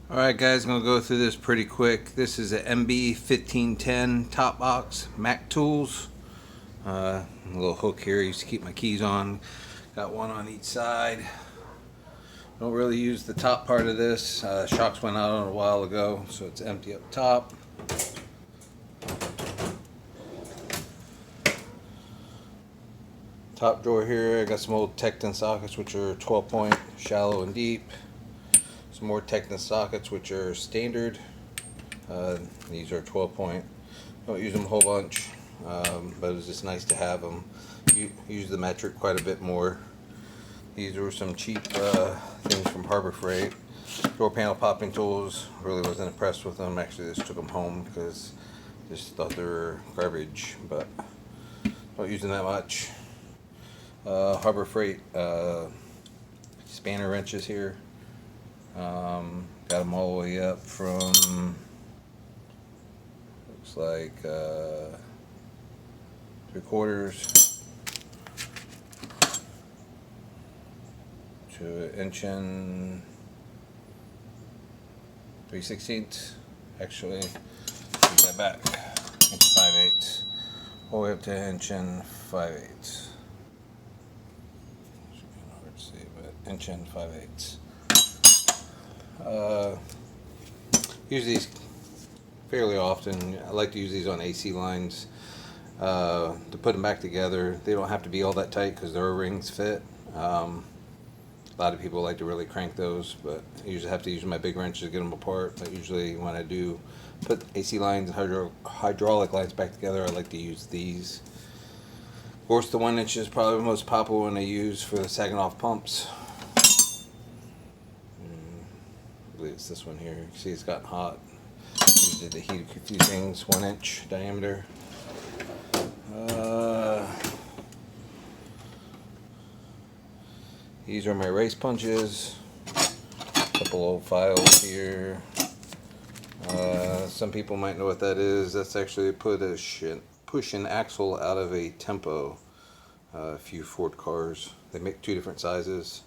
Alright guys, I'm going to go through this pretty quick. This is an MB1510 top box Mac Tools. A little hook here I used to keep my keys on. Got one on each side. Don't really use the top part of this. Shocks went out on it a while ago, so it's empty up top. Top drawer here, I got some old Tecton sockets which are 12 point, shallow and deep. Some more Tecton sockets which are standard. These are 12 point. Don't use them a whole bunch, but it was just nice to have them. Use the metric quite a bit more. These were some cheap things from Harbor Freight. Door panel popping tools. Really wasn't impressed with them. Actually, just took them home because just thought they were garbage, but don't use them that much. Harbor Freight spanner wrenches here. Got them all the way up from, looks like 3/4 to 1 inch and 3/16. Actually, take that back. 1 inch 5/8, all the way up to 1 inch and 5/8. Hard to see, but 1 inch and 5/8. Use these fairly often. I like to use these on AC lines to put them back together. They don't have to be all that tight because their O-rings fit. A lot of people like to really crank those, but I usually have to use my big wrench to get them apart. But usually when I do put AC lines and hydraulic lines back together, I like to use these. Of course, the 1 inch is probably the most popular one I use for the sagging off pumps. I believe it's this one here. You can see it's gotten hot. Used to heat a few things. 1 inch diameter. These are my race punches. A couple old files here. Some people might know what that is. That's actually push an axle out of a Tempo. A few Ford cars. They make 2 different sizes.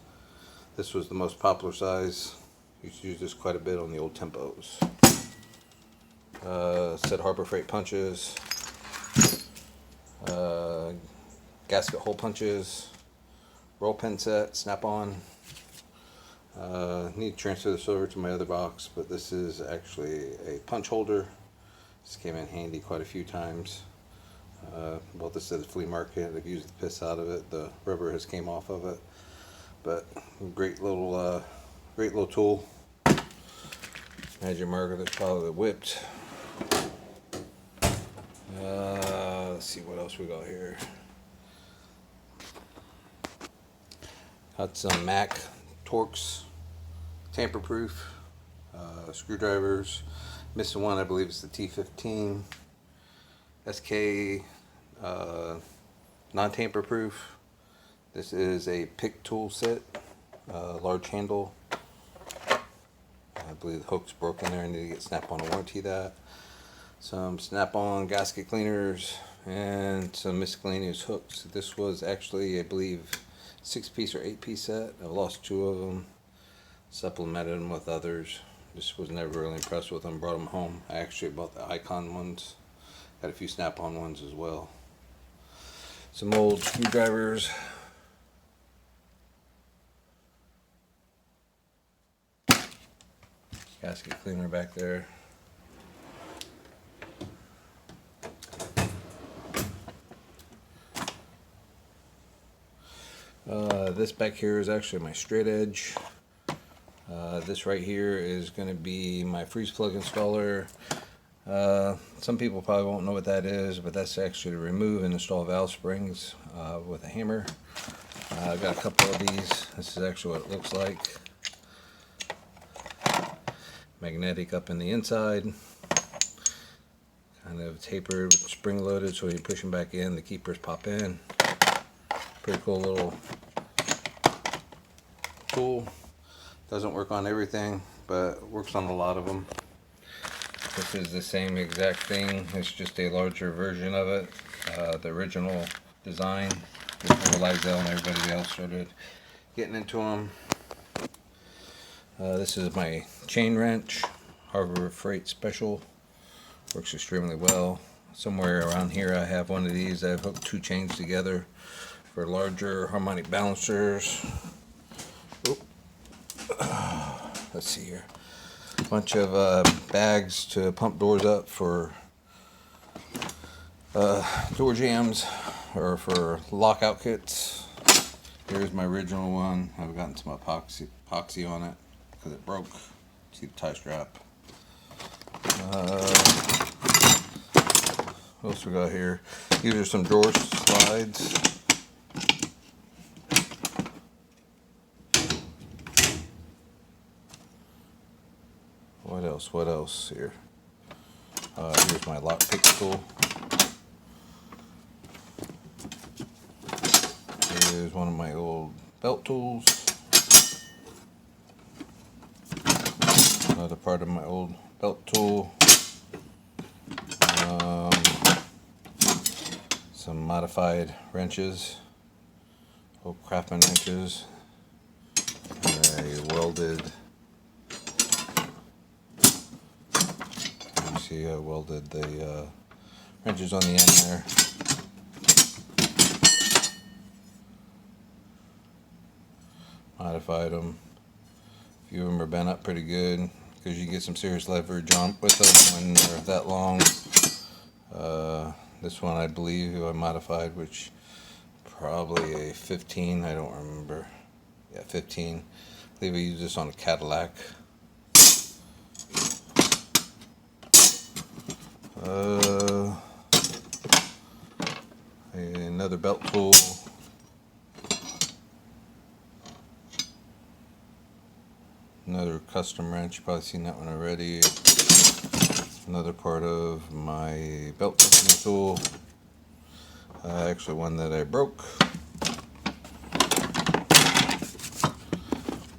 This was the most popular size. Used to use this quite a bit on the old Tempos. Set Harbor Freight punches. Gasket hole punches. Roll pin set, snap-on. Need to transfer this over to my other box, but this is actually a punch holder. This came in handy quite a few times. Bought this at the flea market. I've used the piss out of it. The rubber has came off of it, but great little tool. Magic marker that's probably whipped. Let's see what else we got here. Got some Mac Torx, tamper proof, screwdrivers. Missing one, I believe it's the T15. SK non-tamper proof. This is a pick tool set, large handle. I believe the hook's broken there. I need to get Snap-on to warranty that. Some Snap-on gasket cleaners and some miscellaneous hooks. This was actually, I believe, 6-piece or 8-piece set. I've lost 2 of them. Supplemented them with others. Just was never really impressed with them. Brought them home. I actually bought the Icon ones. Got a few Snap-on ones as well. Some old screwdrivers. Gasket cleaner back there. This back here is actually my straight edge. This right here is going to be my freeze plug installer. Some people probably won't know what that is, but that's actually to remove and install valve springs with a hammer. I've got a couple of these. This is actually what it looks like. Magnetic up in the inside. Kind of tapered, spring loaded, so when you push them back in, the keepers pop in. Pretty cool little tool. Doesn't work on everything, but works on a lot of them. This is the same exact thing. It's just a larger version of it. The original design before Lysel and everybody else started getting into them. This is my chain wrench, Harbor Freight Special. Works extremely well. Somewhere around here I have one of these. I've hooked two chains together for larger harmonic balancers. Oop. Let's see here. A bunch of bags to pump doors up for door jams or for lockout kits. Here's my original one. I've gotten some epoxy on it because it broke. See the tie strap. What else we got here? These are some drawer slides. What else here? Here's my lock pick tool. Here's one of my old belt tools. Another part of my old belt tool. Some modified wrenches, old Craftsman wrenches. I welded. You see, I welded the wrenches on the end there. Modified them. A few of them are bent up pretty good because you get some serious leverage on with them when they're that long. This one I believe I modified, which probably a 15. I don't remember. Yeah, 15. I believe I used this on a Cadillac. Another belt tool. Another custom wrench, you've probably seen that one already. Another part of my belt tightening tool. Actually one that I broke.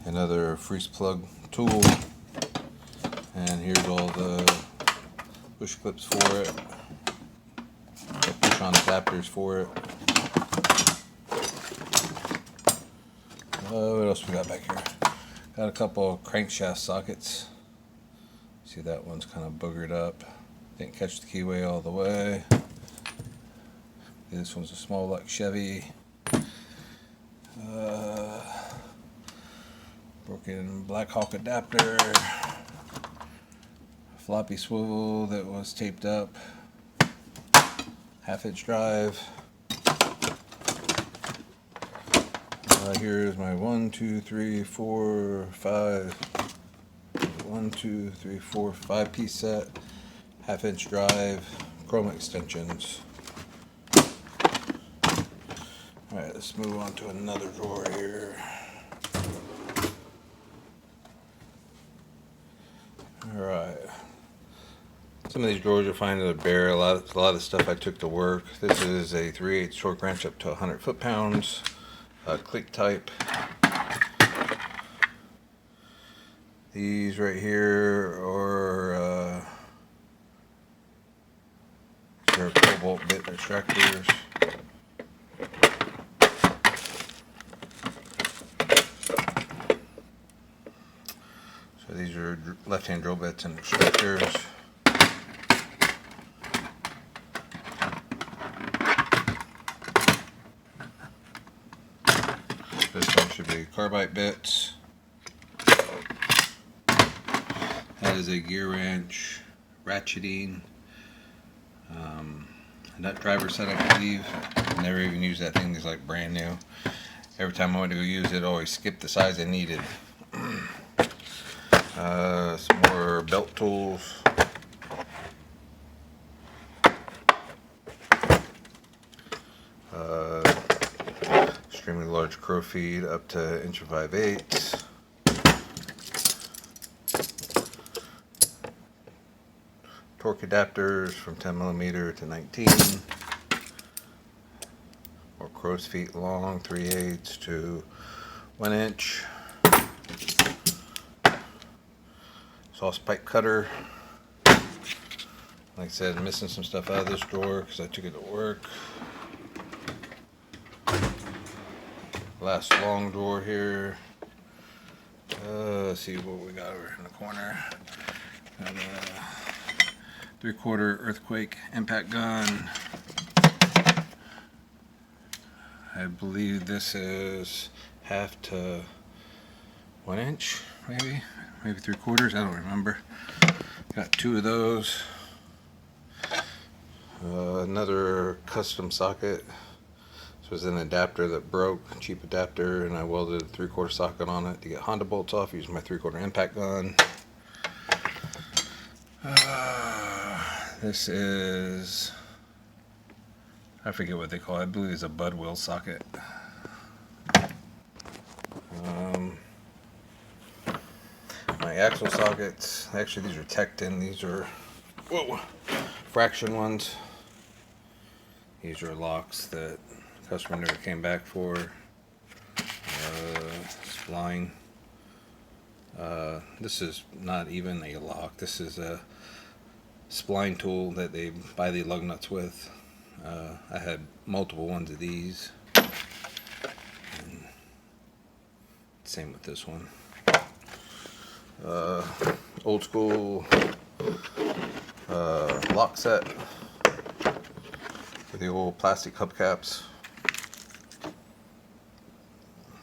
Another freeze plug tool. And here's all the push clips for it. Push on adapters for it. What else we got back here? Got a couple of crankshaft sockets. See, that one's kind of boogered up. Didn't catch the keyway all the way. This one's a small like Chevy. Broken Black Hawk adapter. Floppy swivel that was taped up. 1/2-inch drive. Here's my 1, 2, 3, 4, 5. 1, 2, 3, 4, 5-piece set. 1/2-inch drive. Chrome extensions. Alright, let's move on to another drawer here. Alright. Some of these drawers you'll find that are bare. A lot of stuff I took to work. This is a 3/8 torque wrench up to 100 foot-pounds. Click type. These right here are they're cobalt bit extractors. So these are left-hand drill bits and extractors. This one should be carbide bits. That is a gear wrench, ratcheting, nut driver set, I believe. I never even used that thing. It's like brand new. Every time I went to go use it, I always skipped the size I needed. Some more belt tools. Extremely large crow feed up to 1.5 torque adapters from 10mm to 19, or crow's feet long, 3/8 to 1 inch. Sauce pipe cutter. Like I said, I'm missing some stuff out of this drawer because I took it to work. Last long drawer here. Let's see what we got over in the corner. Got a 3/4 earthquake impact gun. I believe this is 1/2 to 1 inch, maybe 3/4. I don't remember. Got 2 of those. Another custom socket. This was an adapter that broke, a cheap adapter, and I welded a 3/4 socket on it to get Honda bolts off using my 3/4 impact gun. This is, I forget what they call it. I believe it's a bud wheel socket. My axle sockets, actually these are Tecton. These are fraction ones. These are locks that the customer never came back for. Spline. This is not even a lock. This is a spline tool that they buy the lug nuts with. I had multiple ones of these. And same with this one. Old school lock set with the old plastic hubcaps.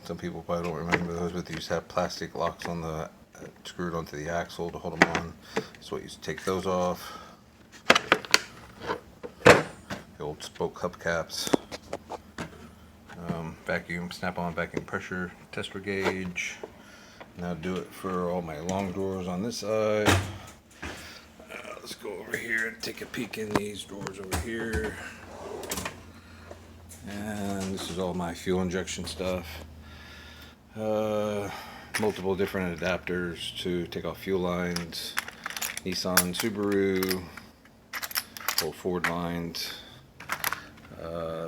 Some people probably don't remember those, but they used to have plastic locks on the screwed onto the axle to hold them on. So I used to take those off. The old spoke hubcaps. Vacuum, snap-on vacuum pressure tester gauge. Now do it for all my long drawers on this side. Let's go over here and take a peek in these drawers over here. And this is all my fuel injection stuff. Multiple different adapters to take off fuel lines. Nissan, Subaru, old Ford lines,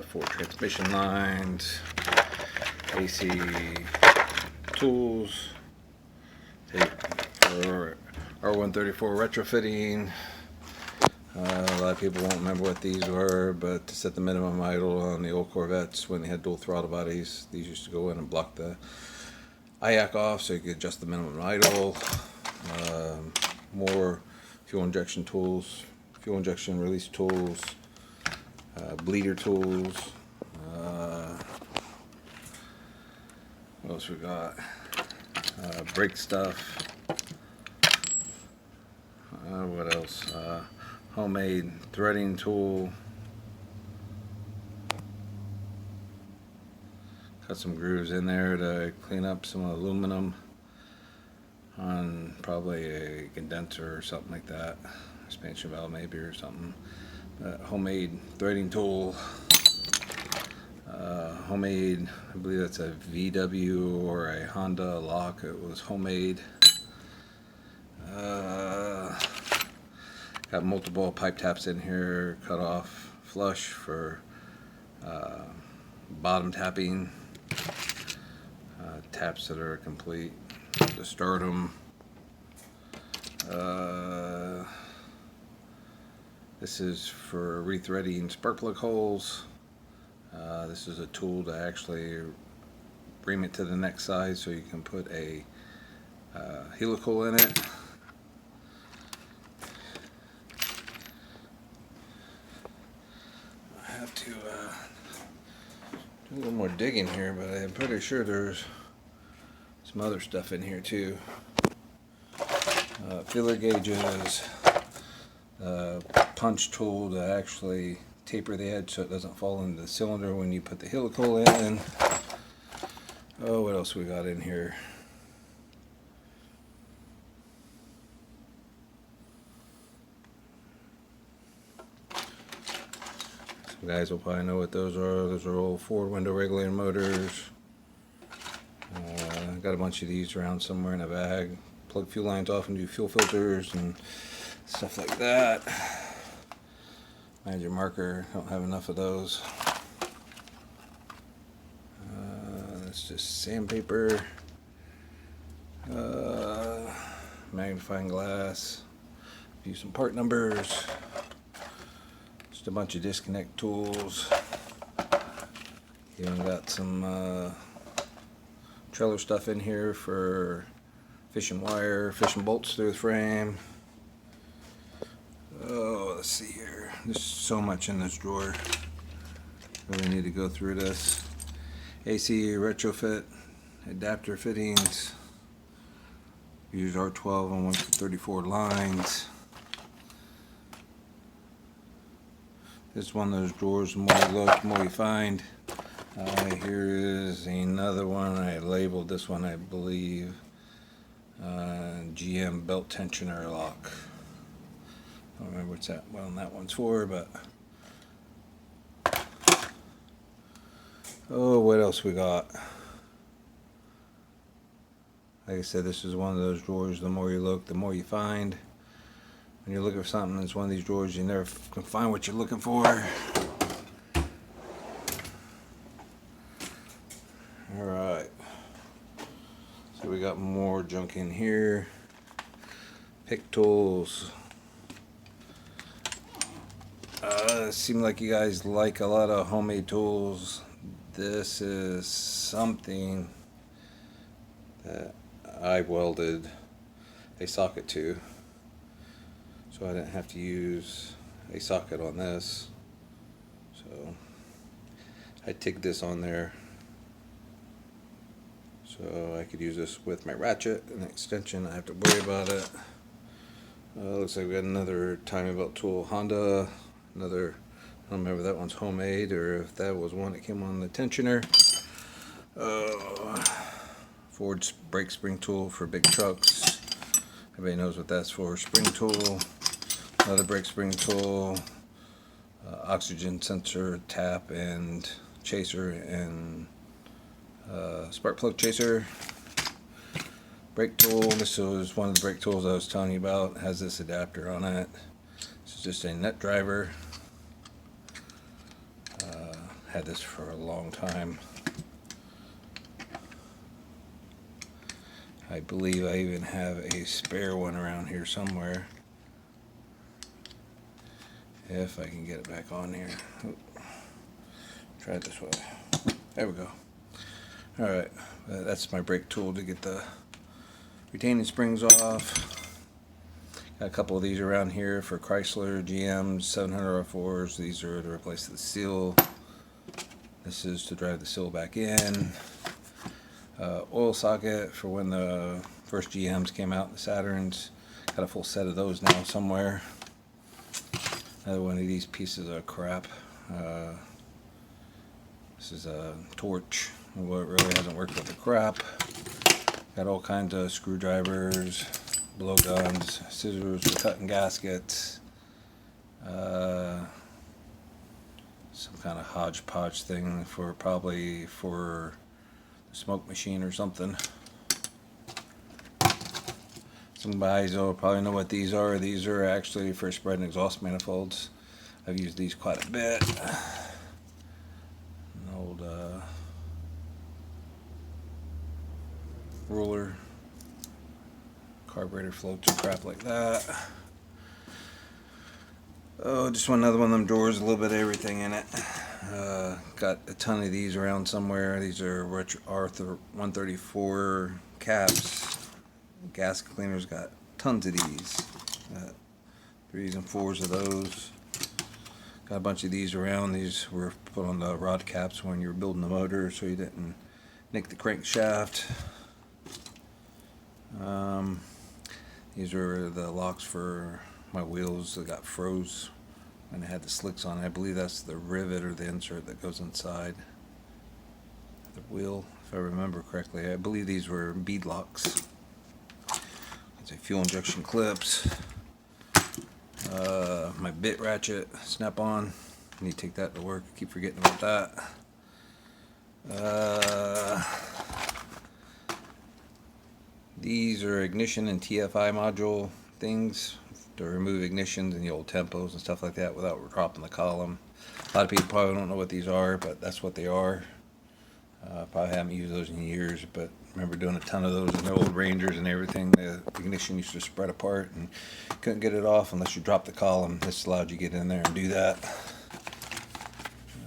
Ford transmission lines, AC tools, tape for R134 retrofitting. A lot of people won't remember what these were, but to set the minimum idle on the old Corvettes when they had dual throttle bodies, these used to go in and block the IAC off so you could adjust the minimum idle. More fuel injection tools, fuel injection release tools, bleeder tools. What else we got? Brake stuff. What else? Homemade threading tool. Got some grooves in there to clean up some aluminum on probably a condenser or something like that. Expansion valve maybe or something. Homemade threading tool. Homemade, I believe that's a VW or a Honda lock. It was homemade. Got multiple pipe taps in here, cut off flush for bottom tapping, taps that are complete to start them. This is for rethreading spark plug holes. This is a tool to actually bring it to the next size so you can put a helical in it. I have to do a little more digging here, but I'm pretty sure there's some other stuff in here too. Feeler gauges, punch tool to actually taper the edge so it doesn't fall into the cylinder when you put the helical in. Oh, what else we got in here? Some guys will probably know what those are. Those are old Ford window regulator motors. Got a bunch of these around somewhere in a bag. Plug fuel lines off and do fuel filters and stuff like that. Magic marker, don't have enough of those. That's just sandpaper. Magnifying glass. View some part numbers. Just a bunch of disconnect tools. Even got some trailer stuff in here for fishing wire, fishing bolts through the frame. Oh, let's see here. There's so much in this drawer. Really need to go through this. AC retrofit, adapter fittings. Use R12 on 134 lines. This is one of those drawers, the more you look, the more you find. Here is another one. I labeled this one, I believe, GM belt tensioner lock. I don't remember what's that one that one's for, but oh, what else we got? Like I said, this is one of those drawers, the more you look, the more you find. When you're looking for something, it's one of these drawers, you never can find what you're looking for. Alright, so we got more junk in here. Pick tools. Seems like you guys like a lot of homemade tools. This is something that I welded a socket to, so I didn't have to use a socket on this. So I tigged this on there so I could use this with my ratchet and extension. I have to worry about it. Looks like we got another timing belt tool, Honda. Another, I don't remember if that one's homemade or if that was one that came on the tensioner. Ford's brake spring tool for big trucks. Everybody knows what that's for. Spring tool. Another brake spring tool. Oxygen sensor tap and chaser and spark plug chaser. Brake tool. This was one of the brake tools I was telling you about. It has this adapter on it. This is just a nut driver. Had this for a long time. I believe I even have a spare one around here somewhere. If I can get it back on here. Try it this way. There we go. Alright, that's my brake tool to get the retaining springs off. Got a couple of these around here for Chrysler, GM 700 R4s. These are to replace the seal. This is to drive the seal back in. Oil socket for when the first GMs came out, the Saturns. Got a full set of those now somewhere. Another one of these pieces of crap. This is a torch. Well, it really hasn't worked with the crap. Got all kinds of screwdrivers, blowguns, scissors for cutting gaskets. Some kind of hodgepodge thing for probably for the smoke machine or something. Some guys will probably know what these are. These are actually for spreading exhaust manifolds. I've used these quite a bit. An old ruler, carburetor floats and crap like that. Oh, just another one of them drawers, a little bit of everything in it. Got a ton of these around somewhere. These are R134 caps. Gas cleaners, got tons of these. Got 3s and 4s of those. Got a bunch of these around. These were put on the rod caps when you were building the motor so you didn't nick the crankshaft. These are the locks for my wheels that got froze when I had the slicks on. I believe that's the rivet or the insert that goes inside the wheel, if I remember correctly. I believe these were bead locks. It's a fuel injection clips. My bit ratchet, snap on. I need to take that to work. I keep forgetting about that. These are ignition and TFI module things to remove ignitions and the old tempos and stuff like that without dropping the column. A lot of people probably don't know what these are, but that's what they are. Probably haven't used those in years, but remember doing a ton of those in the old Rangers and everything. The ignition used to spread apart and couldn't get it off unless you dropped the column. This allowed you to get in there and do that.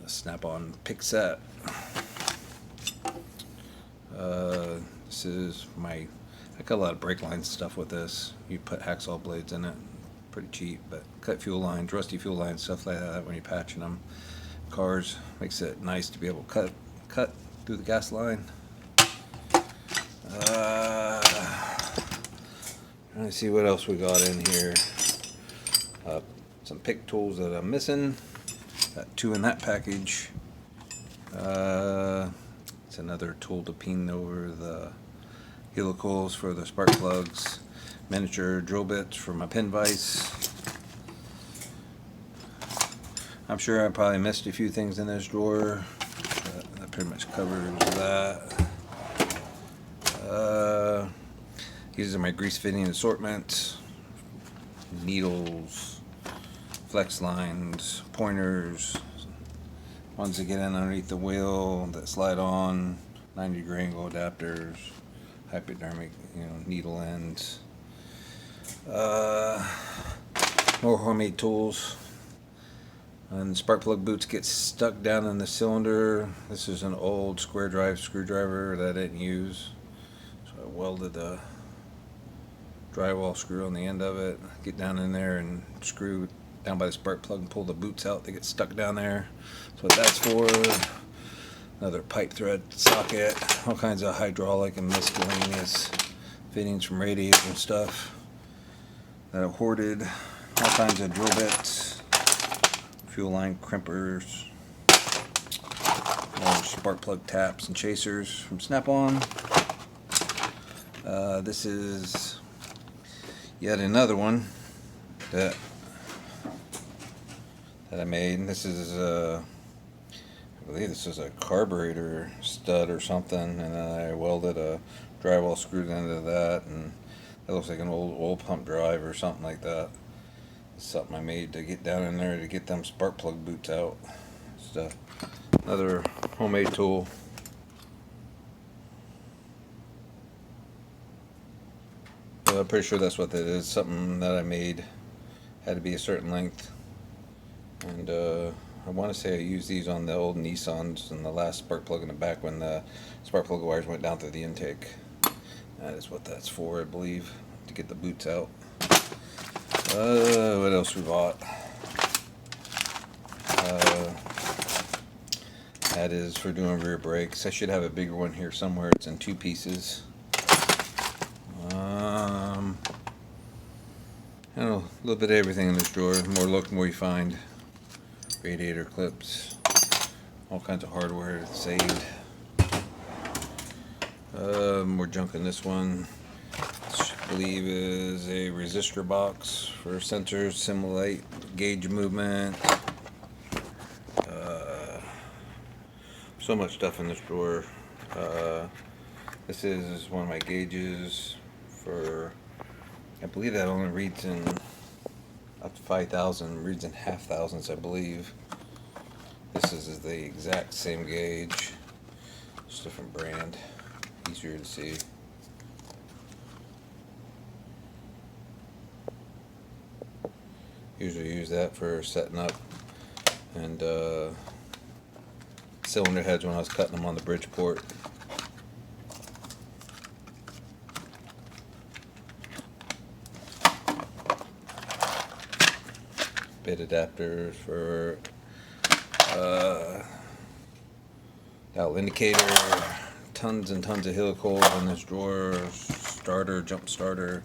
Snap-on pick set. This is my, I I got a lot of brake line stuff with this. You put hacksaw blades in it, pretty cheap, but cut fuel lines, rusty fuel lines, stuff like that when you're patching them. Cars, makes it nice to be able to cut through the gas line. Trying to see what else we got in here. Some pick tools that I'm missing. Got 2 in that package. It's another tool to peen over the helicals for the spark plugs. Miniature drill bits for my pin vise. I'm sure I probably missed a few things in this drawer. That pretty much covers that. These are my grease fitting assortment. Needles, flex lines, pointers, ones that get in underneath the wheel that slide on, 90-degree angle adapters, hypodermic, needle ends. More homemade tools. And the spark plug boots get stuck down in the cylinder. This is an old square drive screwdriver that I didn't use, so I welded a drywall screw on the end of it. Get down in there and screw down by the spark plug and pull the boots out. They get stuck down there. That's what that's for. Another pipe thread socket. All kinds of hydraulic and miscellaneous fittings from radiators and stuff that I hoarded. All kinds of drill bits, fuel line crimpers, more spark plug taps and chasers from Snap-on. This is yet another one that I made. This is I believe this is a carburetor stud or something, and then I welded a drywall screw into that, and it looks like an old oil pump drive or something like that. It's something I made to get down in there to get them spark plug boots out. Just another homemade tool. I'm pretty sure that's what that is. Something that I made, had to be a certain length, and I want to say I used these on the old Nissans and the last spark plug in the back when the spark plug wires went down through the intake. That is what that's for, I believe, to get the boots out. What else we bought? That is for doing rear brakes. I should have a bigger one here somewhere. It's in 2 pieces. I don't know, a little bit of everything in this drawer. The more look, the more you find. Radiator clips, all kinds of hardware that's saved. More junk in this one. This, I believe, is a resistor box for sensors, simulate gauge movement. So much stuff in this drawer. This is one of my gauges for, I believe that only reads in up to 5,000, reads in half thousands, I believe. This is the exact same gauge, just different brand, easier to see. Usually use that for setting up and cylinder heads when I was cutting them on the Bridgeport. Bit adapters for dial indicator, tons and tons of helicals in this drawer, starter, jump starter,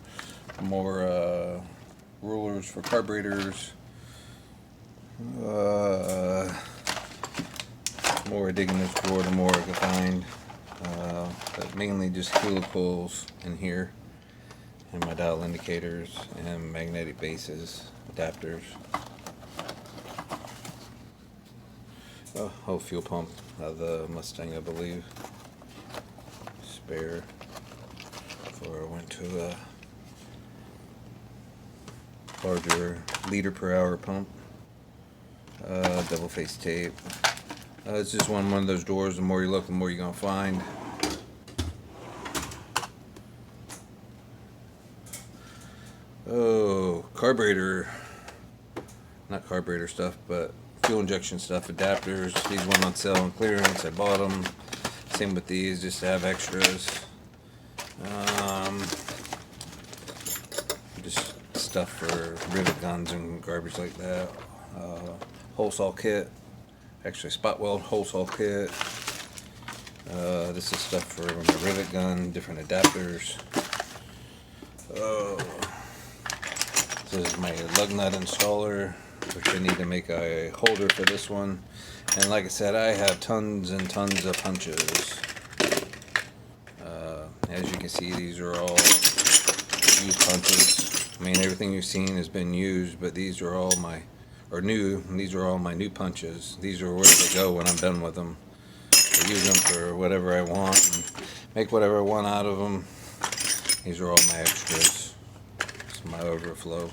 more rulers for carburetors, more I dig in this drawer, the more I can find, but mainly just helicals in here, and my dial indicators and magnetic bases, adapters. Oh, fuel pump out of the Mustang, I believe. Spare before I went to a larger liter per hour pump. Double face tape. It's just one of those doors. The more you look, the more you're gonna find. Oh, carburetor. Not carburetor stuff, but fuel injection stuff, adapters. These went on sale on clearance. I bought them. Same with these, just to have extras. stuff for rivet guns and garbage like that. Hole saw kit, actually spot weld hole saw kit. This is stuff for my rivet gun, different adapters. This is my lug nut installer, which I need to make a holder for this one. And like I said, I have tons and tons of punches. As you can see, these are all used punches. I mean, everything you've seen has been used, but these are all my, or new, and these are all my new punches. These are where they go when I'm done with them. I use them for whatever I want and make whatever I want out of them. These are all my extras. This is my overflow.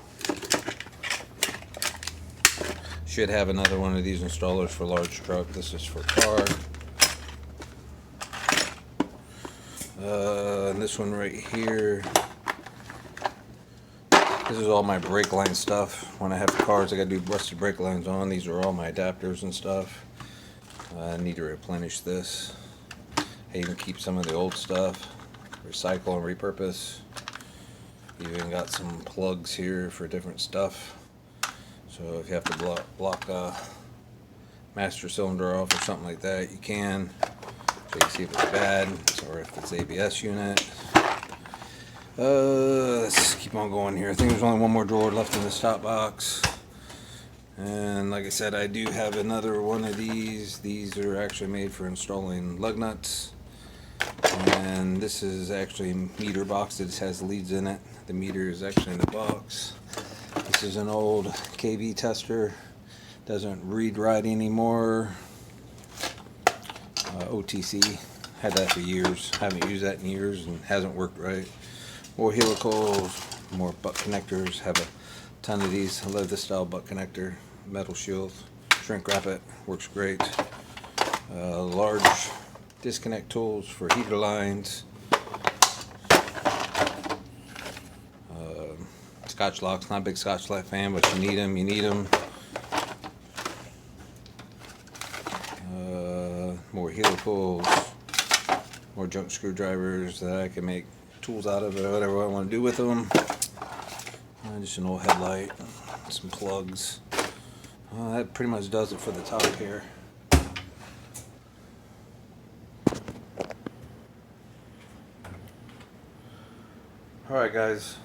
Should have another one of these installers for large truck. This is for car. And this one right here. This is all my brake line stuff. When I have cars I gotta do rusted brake lines on. These are all my adapters and stuff. I need to replenish this. I even keep some of the old stuff. Recycle and repurpose. Even got some plugs here for different stuff. So if you have to block a master cylinder off or something like that, you can. So you can see if it's bad or if it's ABS unit. Let's keep on going here. I think there's only one more drawer left in the top box. And like I said, I do have another one of these. These are actually made for installing lug nuts. And this is actually a meter box that has leads in it. The meter is actually in the box. This is an old KV tester. Doesn't read right anymore. OTC. Had that for years. Haven't used that in years and hasn't worked right. More helicals, more butt connectors. Have a ton of these. I love this style butt connector. Metal shield. Shrink wrap it. Works great. Large disconnect tools for heater lines. Scotch locks. Not a big Scotch light fan, but you need them. You need them. More helicals. More junk screwdrivers that I can make tools out of, or whatever I want to do with them. Just an old headlight. Some plugs. That pretty much does it for the top here. Alright guys,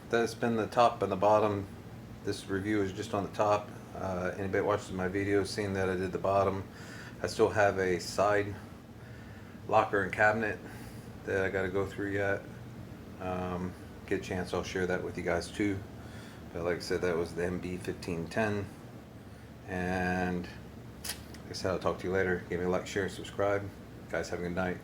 that's been the top and the bottom. This review is just on the top. Anybody watching my videos seen that I did the bottom. I still have a side locker and cabinet that I got to go through yet. Get a chance, I'll share that with you guys too. But like I said, that was the MB1510. And like I said, I'll talk to you later. Give me a like, share, subscribe. Guys, have a good night.